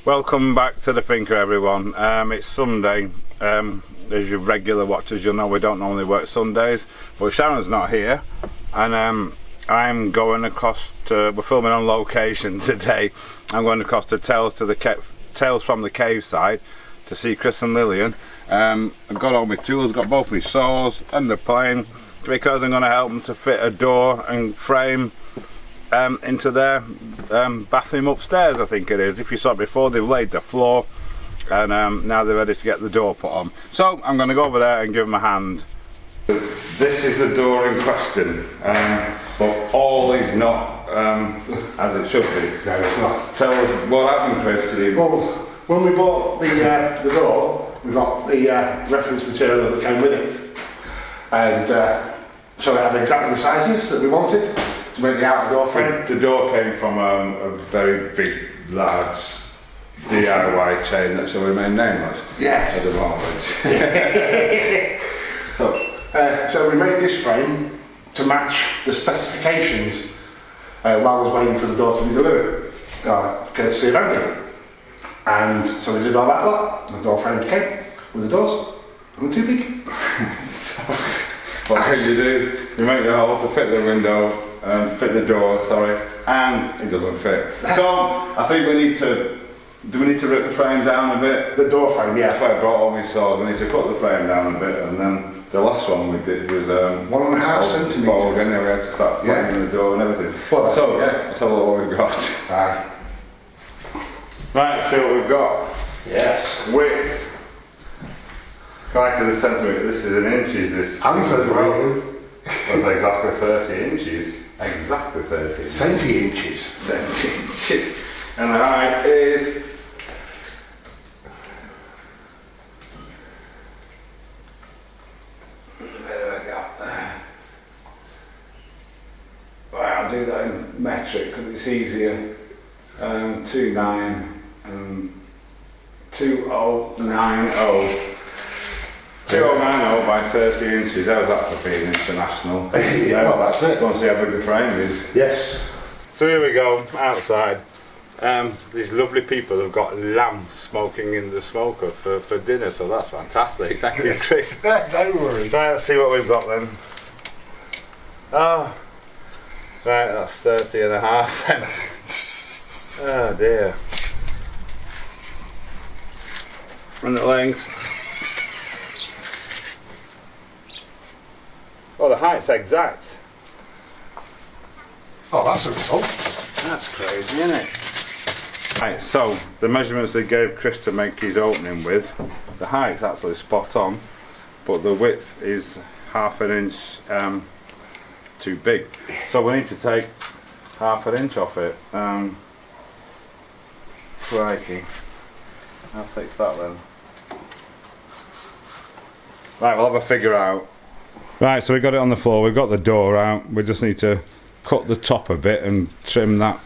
Welcome back to the Thinker, everyone. It's Sunday. As your regular watchers, you'll know we don't normally work Sundays, but Sharon's not here, and I'm going across to, we're filming on location today. I'm going across to Tales from the Caveside to see Chris and Lillian. I've got all my tools, got both my saws and the plane, because I'm going to help them to fit a door and frame into their bathroom upstairs, I think it is. If you saw it before, they've laid the floor, and now they're ready to get the door put on. So I'm going to go over there and give them a hand. This is the door in question, but all is not as it should be. No, it's not. Tell us what happened, Chris. Well, when we bought the door, we got the reference material that came with it, and so it had exactly the sizes that we wanted to make the outer door frame. The door came from a very big, large DIY chain that shall remain nameless. Yes. At the moment. So we made this frame to match the specifications while I was waiting for the door to be delivered, courtesy of Andy. And so we did all that lot. The door frame came with the doors, and they're too big. What can you do? You make the hole to fit the window, fit the door, sorry, and it doesn't fit. So I think we need to. Do we need to rip the frame down a bit? The door frame, yeah. That's why I brought all my saws. We need to cut the frame down a bit, and then the last one we did was 1.5 centimetres. Bog, and then we had to start framing the door and everything. Well, so let's have a look what we've got. Aye. Right, let's see what we've got. Yes. Width. Crikey, the centimetre. This is in inches. This. And centimetres. That's exactly 30 inches. Exactly 30. Centi inches. Centi inches. And the height is. There we go. Right, I'll do that in metric because it's easier. 29 and 2090. 2090 by 30 inches. How's that for being international? Yeah, well, that's it. Want to see how big the frame is? Yes. So here we go, outside. These lovely people have got lamps smoking in the smoker for dinner, so that's fantastic. Thank you, Chris. Don't worry. Right, let's see what we've got then. Oh, right, that's 30 and a half then. Oh dear. And the length. Oh, the height's exact. Oh, that's a result. That's crazy, isn't it? Right, so the measurements they gave Chris to make his opening with, the height's actually spot on, but the width is half an inch too big. So we need to take half an inch off it. Crikey. I'll fix that then. Right, we'll have a figure out. Right, so we got it on the floor, we've got the door out, we just need to cut the top a bit and trim that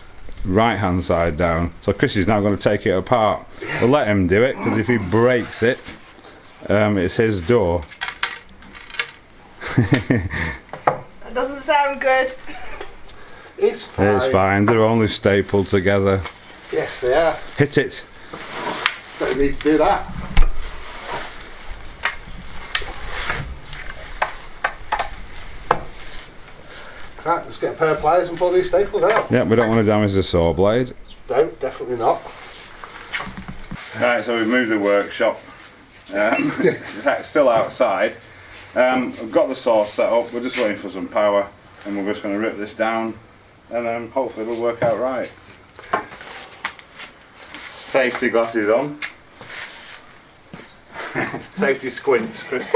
right hand side down. So Chris is now going to take it apart. We'll let him do it, because if he breaks it, it's his door. That doesn't sound good. It's fine. It's fine, they're only stapled together. Yes, they are. Hit it. Don't need to do that. Right, let's get a pair of pliers and pull these staples out. Yeah, we don't want to damage the saw blade. No, definitely not. Right, so we've moved the workshop. It's still outside. We've got the saw set up, we're just waiting for some power, and we're just going to rip this down, and hopefully it'll work out right. Safety glasses on. Safety squints, Chris.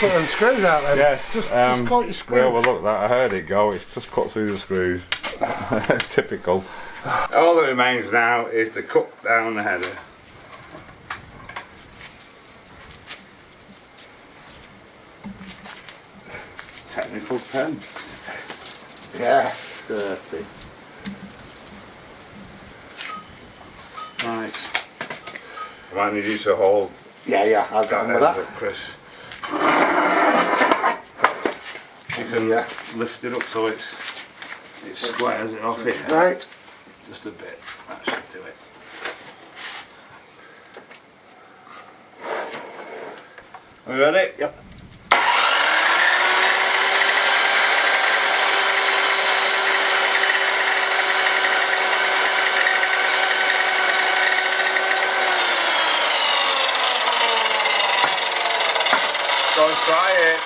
cut them screws out then. Yes, just cut your screw. We overlooked that. I heard it go. It's just cut through the screws. Typical. All that remains now is to cut down the header. Technical pen. Yeah. 30. Right. I might need you to hold Yeah, I'll get on with that. Chris. You can lift it up so it squares it off here. Right. Just a bit. That should do it. Are you ready? Yep. Go and try it.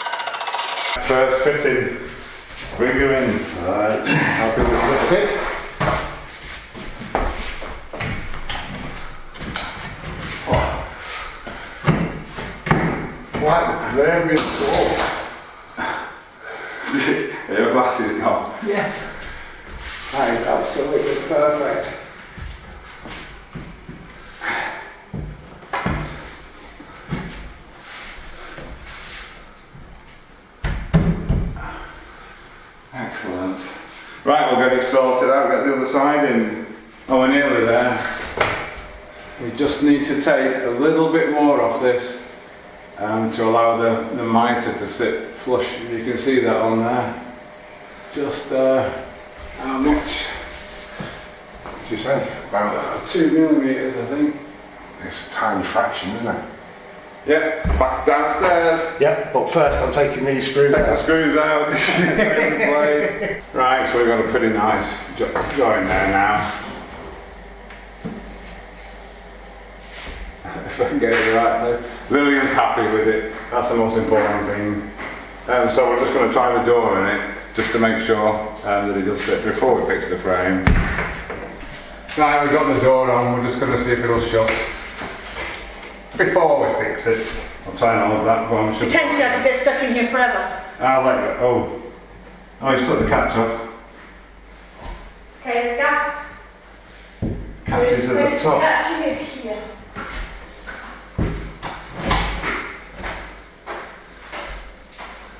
First fitting. Bring you in. Alright. I'll do this a little bit. Quite very soft. Your glasses gone. Yeah. That is absolutely perfect. Excellent. Right, we'll get it sorted out, get the other side in. Oh, we're nearly there. We just need to take a little bit more off this to allow the mitre to sit flush. You can see that on there. Just how much? What do you say? About 2 millimetres, I think. it's a tiny fraction, isn't it? Yep, back downstairs. Yeah, but first I'm taking these screws Take the out. screws out. Right, so we've got a pretty nice joint there now. If I can get it in the right place. Lillian's happy with it. That's the most important thing. So we're just going to try the door in it, just to make sure that it does fit before we fix the frame. Right, we've got the door on. We're just going to see if it'll shut before we fix it. I'll try and hold that one. Potentially I could get stuck in here forever. I'll let it. Oh, you just took the catch off. Okay, the Catch is at the top. catching is here.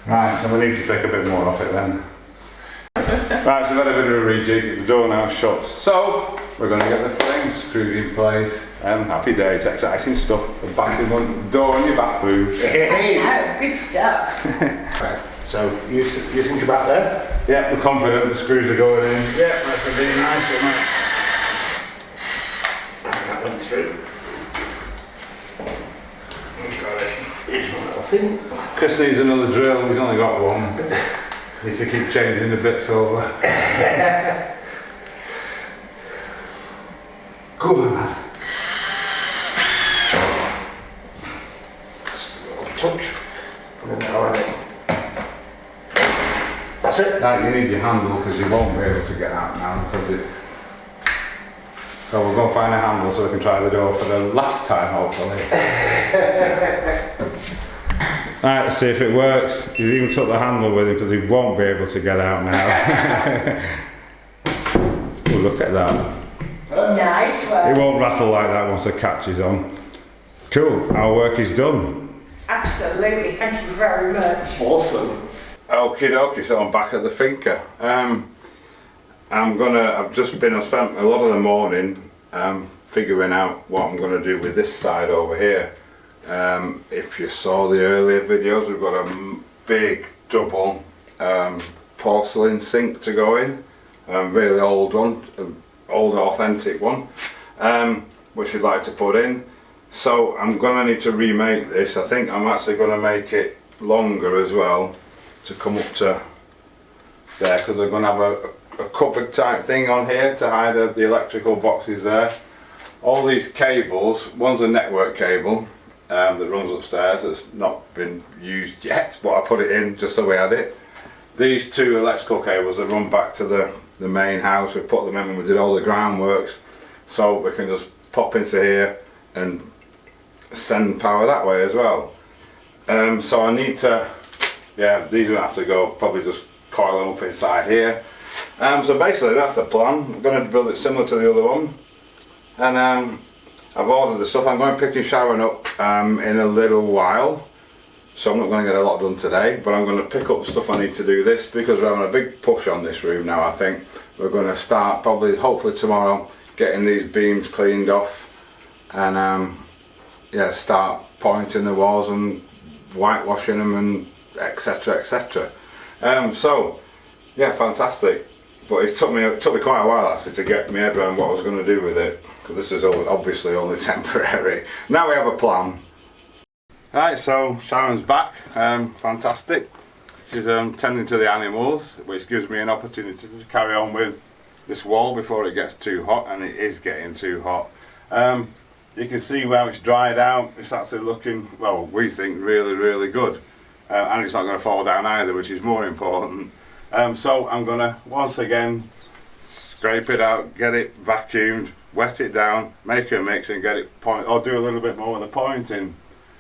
Right, so we need to take a bit more off it then. Right, so we've had a bit of a rejig, the door now shuts. So, we're going to get the frame screwed in place. Happy days, exciting stuff. The bathroom, door in your bathroom. Oh, good stuff. Right, so you think about that? Yeah, we're confident the screws are going in. Yeah, that's going to be nice, isn't it? That went through. I think. Chris needs another drill, he's only got one. Needs to keep changing the bits over. Go on, man. Just a little touch. And then now I think. That's it. Right, you need your handle because you won't be able to get out now because it. So we'll go find a handle so we can try the door for the last time, hopefully. Right, let's see if it works. He's even took the handle with him because he won't be able to get out now. Oh, look at that. Nice one. It won't rattle like that once the catch is on. Cool, our work is done. Absolutely, thank you very much. Awesome. Okie dokie, so I'm back at the finca. I've spent a lot of the morning figuring out what I'm going to do with this side over here. If you saw the earlier videos, we've got a big double porcelain sink to go in, really old one, old authentic one, which we'd like to put in. So I'm going to need to remake this. I think I'm actually going to make it longer as well to come up to there, because I'm going to have a cupboard type thing on here to hide the electrical boxes there. All these cables, one's a network cable that runs upstairs that's not been used yet, but I put it in just so we had it. These two electrical cables that run back to the main house, we put them in when we did all the groundworks, so we can just pop into here and send power that way as well. So I need to, yeah, these are going to have to go, probably just coil them up inside here. So basically that's the plan. I'm going to build it similar to the other one. And I've ordered the stuff. I'm going to pick Sharon up in a little while. So I'm not going to get a lot done today, but I'm going to pick up stuff I need to do this because we're having a big push on this room now. I think we're going to start probably, hopefully tomorrow, getting these beams cleaned off and yeah, start pointing the walls and whitewashing them and etc, etc. So yeah, fantastic. But it took me quite a while actually to get my head around what I was going to do with it, because this is obviously only temporary. Now we have a plan. Right, so Sharon's back, fantastic. She's tending to the animals, which gives me an opportunity to carry on with this wall before it gets too hot, and it is getting too hot. You can see where it's dried out. It's actually looking, well, we think really, really good. And it's not going to fall down either, which is more important. So I'm going to once again scrape it out, get it vacuumed, wet it down, make a mix and get it point, or do a little bit more with the pointing.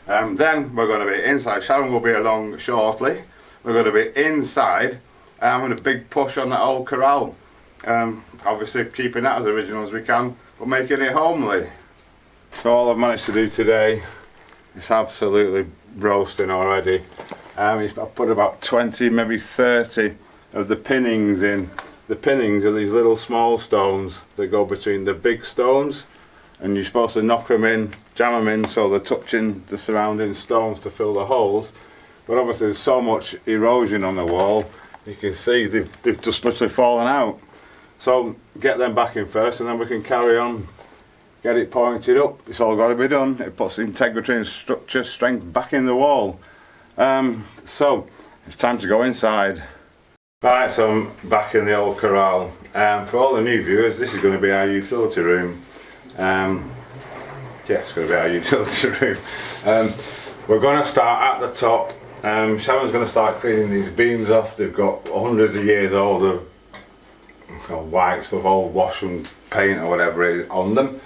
Then we're going to be inside. Sharon will be along shortly. We're going to be inside. I'm going to big push on that old Corral. Obviously keeping that as original as we can, but making it homely. So all I've managed to do today is absolutely roasting already. I've put about 20, maybe 30 of the pinnings in. The pinnings are these little small stones that go between the big stones, and you're supposed to knock them in, jam them in so they're touching the surrounding stones to fill the holes. But obviously there's so much erosion on the wall, you can see they've just literally fallen out. So get them back in first and then we can carry on, get it pointed up. It's all got to be done. It puts the integrity and structure strength back in the wall. So it's time to go inside. Right, so I'm back in the old Corral. For all the new viewers, this is going to be our utility room. Yeah, it's going to be our utility room. We're going to start at the top. Sharon's going to start cleaning these beams off. They've got hundreds of years old of white stuff, old wash and paint or whatever it is on them.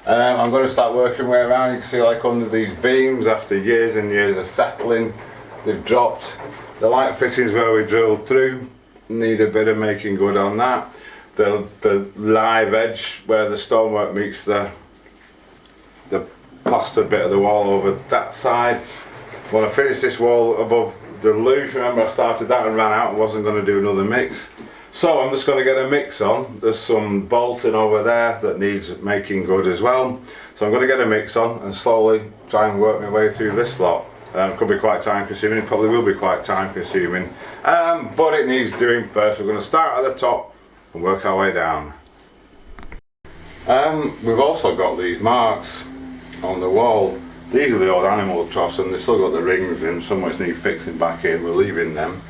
I'm going to start working my way around. You can see like under these beams, after years and years of settling, they've dropped. The light fittings where we drilled through need a bit of making good on that. The live edge where the stonework meets the plaster bit of the wall over that side. When I finish this wall above the roof, remember I started that and ran out and wasn't going to do another mix. So I'm just going to get a mix on. There's some bolting over there that needs making good as well. So I'm going to get a mix on and slowly try and work my way through this lot. Could be quite time consuming, it probably will be quite time consuming. But it needs doing first. We're going to start at the top and work our way down. We've also got these marks on the wall. These are the old animal troughs and they've still got the rings in, some which need fixing back in. We're leaving them.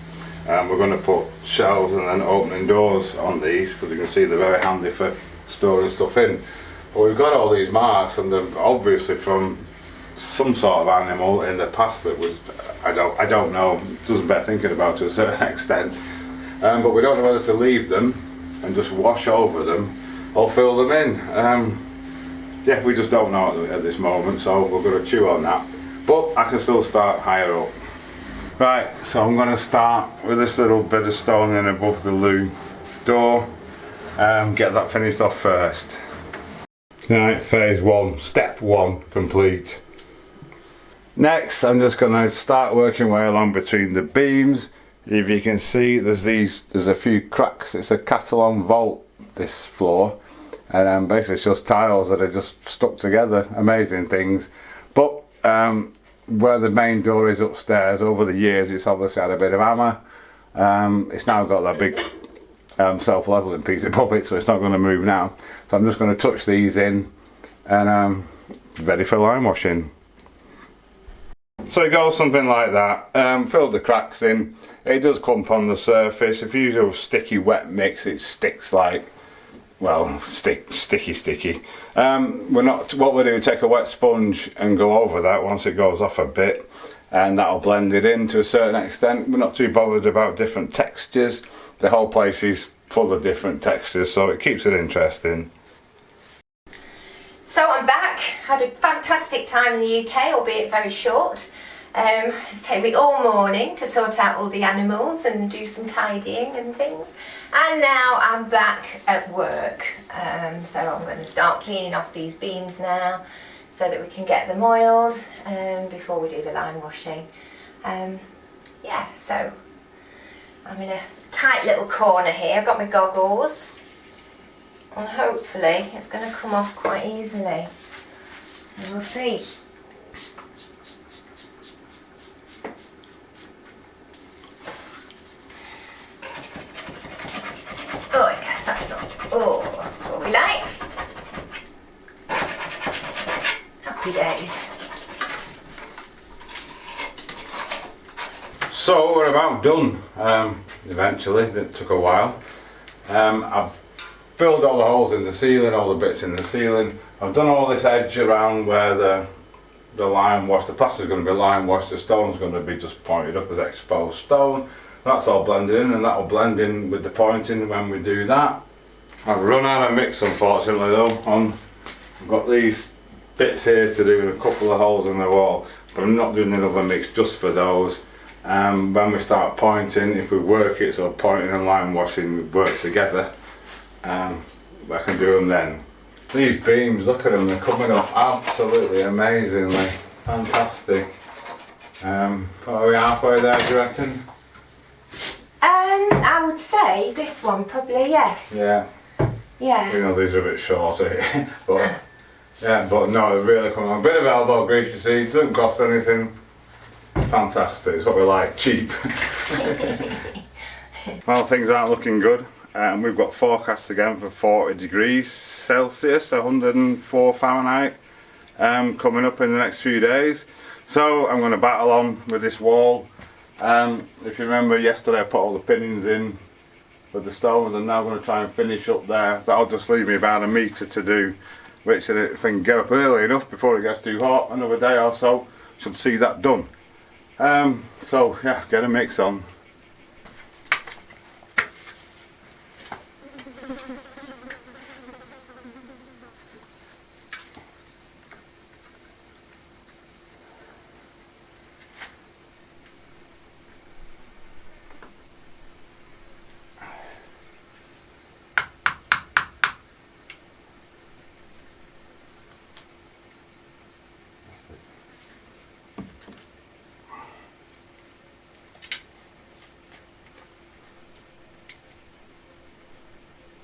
We're going to put shelves and then opening doors on these because you can see they're very handy for storing stuff in. But we've got all these marks and they're obviously from some sort of animal in the past that was, I don't know, it doesn't bear thinking about to a certain extent. But we don't know whether to leave them and just wash over them or fill them in. Yeah, we just don't know at this moment, so we're going to chew on that. But I can still start higher up. Right, so I'm going to start with this little bit of stone in above the loo door. Get that finished off first. Right, phase 1, step 1 complete. Next, I'm just going to start working my way along between the beams. If you can see, there's a few cracks. It's a Catalan vault, this floor. And basically it's just tiles that are just stuck together, amazing things. But where the main door is upstairs, over the years it's obviously had a bit of hammer. It's now got that big self-leveling piece of puppet, so it's not going to move now. So I'm just going to touch these in and ready for lime washing. So it goes something like that. Fill the cracks in. It does clump on the surface. If you use a sticky wet mix, it sticks like, well, sticky. What we do, take a wet sponge and go over that once it goes off a bit, and that'll blend it in to a certain extent. We're not too bothered about different textures. The whole place is full of different textures, so it keeps it interesting. So I'm back. Had a fantastic time in the UK, albeit very short. It's taken me all morning to sort out all the animals and do some tidying and things. And now I'm back at work. So I'm going to start cleaning off these beams now so that we can get them oiled before we do the lime washing. Yeah, so I'm in a tight little corner here. I've got my goggles and hopefully it's going to come off quite easily. And we'll see. Oh yes, that's not, oh, that's what we like. Happy days. So we're about done, eventually. It took a while. I've filled all the holes in the ceiling, all the bits in the ceiling. I've done all this edge around where the lime wash, the plaster's going to be lime washed, the stone's going to be just pointed up as exposed stone. That's all blended in, and that will blend in with the pointing when we do that. I've run out of mix, unfortunately, though. I've got these bits here to do with a couple of holes in the wall, but I'm not doing another mix just for those. When we start pointing, if we work it, so pointing and lime washing work together, I can do them then. These beams, look at them, they're coming off absolutely amazingly, fantastic. Are we halfway there, do you reckon? I would say this one probably, yes. Yeah. Yeah. You know, these are a bit shorter, but yeah, but no, they're really coming on. A bit of elbow grease, you see, it doesn't cost anything. Fantastic, it's what we like, cheap. Well, things aren't looking good. We've got forecasts again for 40 degrees Celsius, 104 Fahrenheit, coming up in the next few days. So I'm going to battle on with this wall. If you remember yesterday I put all the pinnings in with the stones, and now I'm going to try and finish up there. That'll just leave me about a metre to do, which if I can get up early enough before it gets too hot, another day or so, should see that done. So yeah, get a mix on.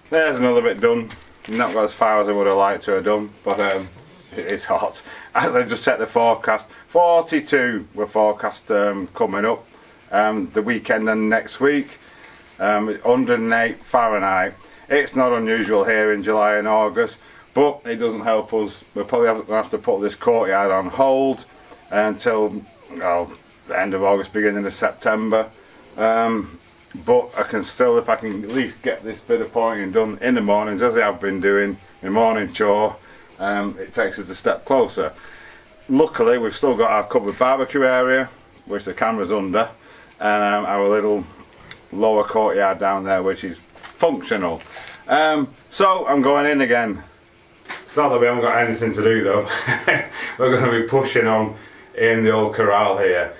There's another bit done. Not got as far as I would have liked to have done, but it's hot. I just checked the forecast. 42 we're forecast coming up the weekend and next week. 108 Fahrenheit. It's not unusual here in July and August, but it doesn't help us. We'll probably have to put this courtyard on hold until the end of August, beginning of September. But I can still, if I can at least get this bit of pointing done in the mornings, as I have been doing, my morning chore, it takes us a step closer. Luckily, we've still got our covered barbecue area, which the camera's under, and our little lower courtyard down there, which is functional. So I'm going in again. It's not that we haven't got anything to do though. We're going to be pushing on in the old corral here.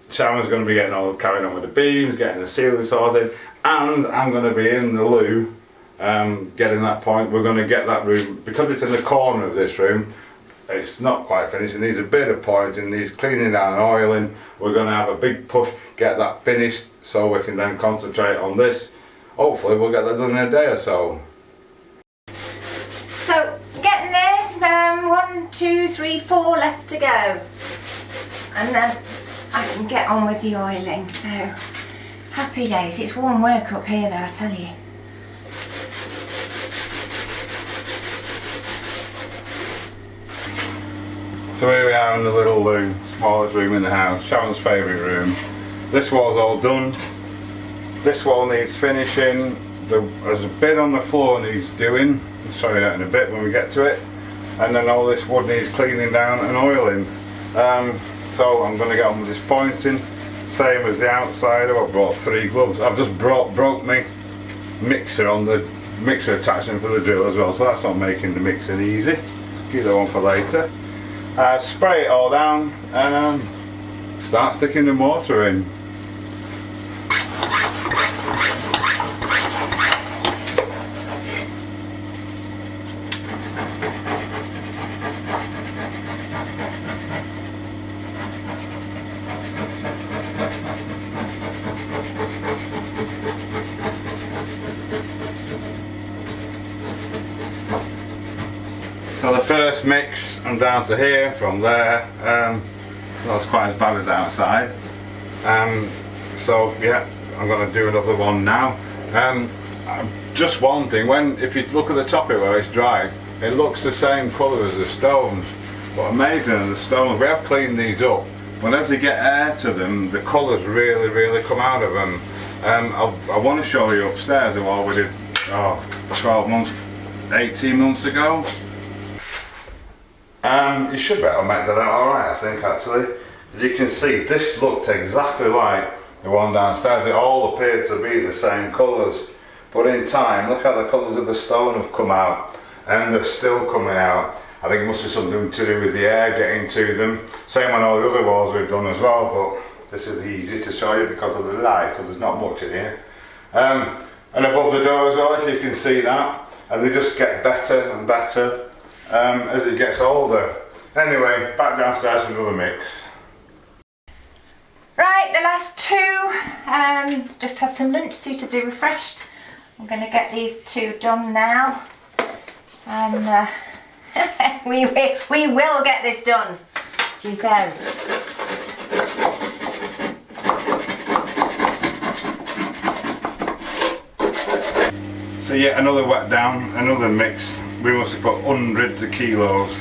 Sharon's going to be carrying on with the beams, getting the ceiling sorted, and I'm going to be in the loo, getting that point. We're going to get that room, because it's in the corner of this room, it's not quite finished, it needs a bit of pointing, needs cleaning down and oiling. We're going to have a big push, get that finished, so we can then concentrate on this. Hopefully we'll get that done in a day or so. So, getting there, 1, 2, 3, 4 left to go. And then I can get on with the oiling, so happy days. It's warm work up here though, I tell you. So here we are in the little loo, smallest room in the house, Sharon's favourite room. This wall's all done. This wall needs finishing. There's a bit on the floor needs doing. I'll show you that in a bit when we get to it. And then all this wood needs cleaning down and oiling. So I'm going to get on with this pointing, same as the outside. I brought 3 gloves. I've just broke my mixer on the mixer attachment for the drill as well, so that's not making the mixing easy. Keep that one for later. Spray it all down, and start sticking the mortar in. So the first mix, I'm down to here, from there, well, it's quite as bad as outside. So yeah, I'm going to do another one now. Just one thing, if you look at the top of it where it's dry, it looks the same colour as the stones. But amazing, the stones, we have cleaned these up, but as they get air to them, the colours really come out of them. I want to show you upstairs what we did 12 months, 18 months ago. You should be able to make that out alright, I think, actually. As you can see, this looked exactly like the one downstairs. It all appeared to be the same colours, but in time, look how the colours of the stone have come out, and they're still coming out. I think it must be something to do with the air getting to them. Same on all the other walls we've done as well, but this is easy to show you because of the light, because there's not much in here. And above the door as well, if you can see that, and they just get better and better as it gets older. Anyway, back downstairs for another mix. Right, the last two, just had some lunch, suitably refreshed. I'm going to get these two done now, and we will get this done, she says. So yeah, another wet down, another mix. We must have put hundreds of kilos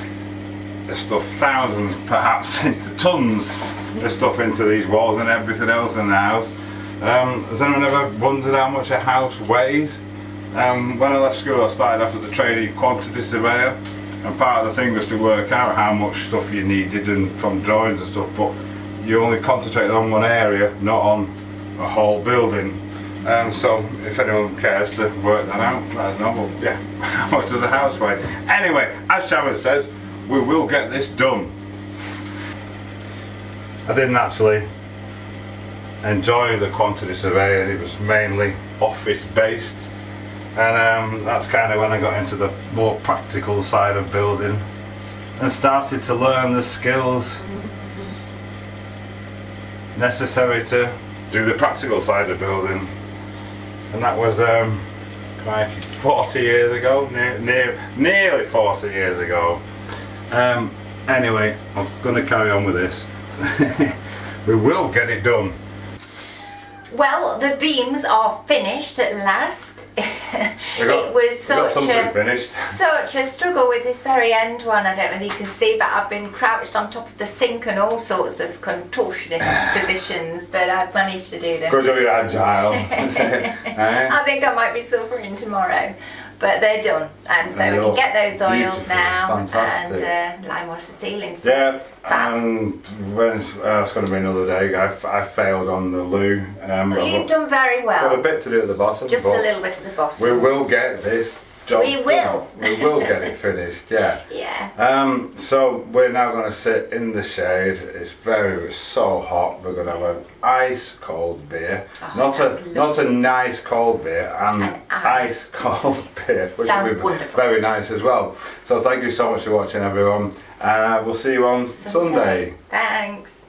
of stuff, thousands perhaps, tons of stuff into these walls and everything else in the house. Has anyone ever wondered how much a house weighs? When I left school, I started off as a trainee quantity surveyor, and part of the thing was to work out how much stuff you needed, and from drawings and stuff, but you only concentrated on one area, not on a whole building. So if anyone cares to work that out, let us know. But yeah, how much does a house weigh? Anyway, as Sharon says, we will get this done. I didn't actually enjoy the quantity surveying. It was mainly office based, and that's kind of when I got into the more practical side of building and started to learn the skills necessary to do the practical side of building. And that was like 40 years ago, nearly 40 years ago. Anyway, I'm going to carry on with this. We will get it done. Well, the beams are finished at last. It was such a struggle with this very end one. I don't know whether you can see, but I've been crouched on top of the sink and all sorts of contortionist positions, but I've managed to do them. Good job, you're agile. I think I might be suffering tomorrow, but they're done, and so we can get those oiled now. Fantastic. And lime wash the ceilings. So yeah, and when it's going to be another day. I failed on the loo. Well, you've done very well. Got a bit to do at the bottom. Just a little bit at the bottom. We will get this job We will. done. We will get it finished, yeah. Yeah. So we're now going to sit in the shade. It's so hot. We're going to have an ice cold beer. Not a nice cold beer, and ice cold beer, which will be wonderful. Very nice as well. So thank you so much for watching, everyone, and we'll see you on Sunday. Thanks.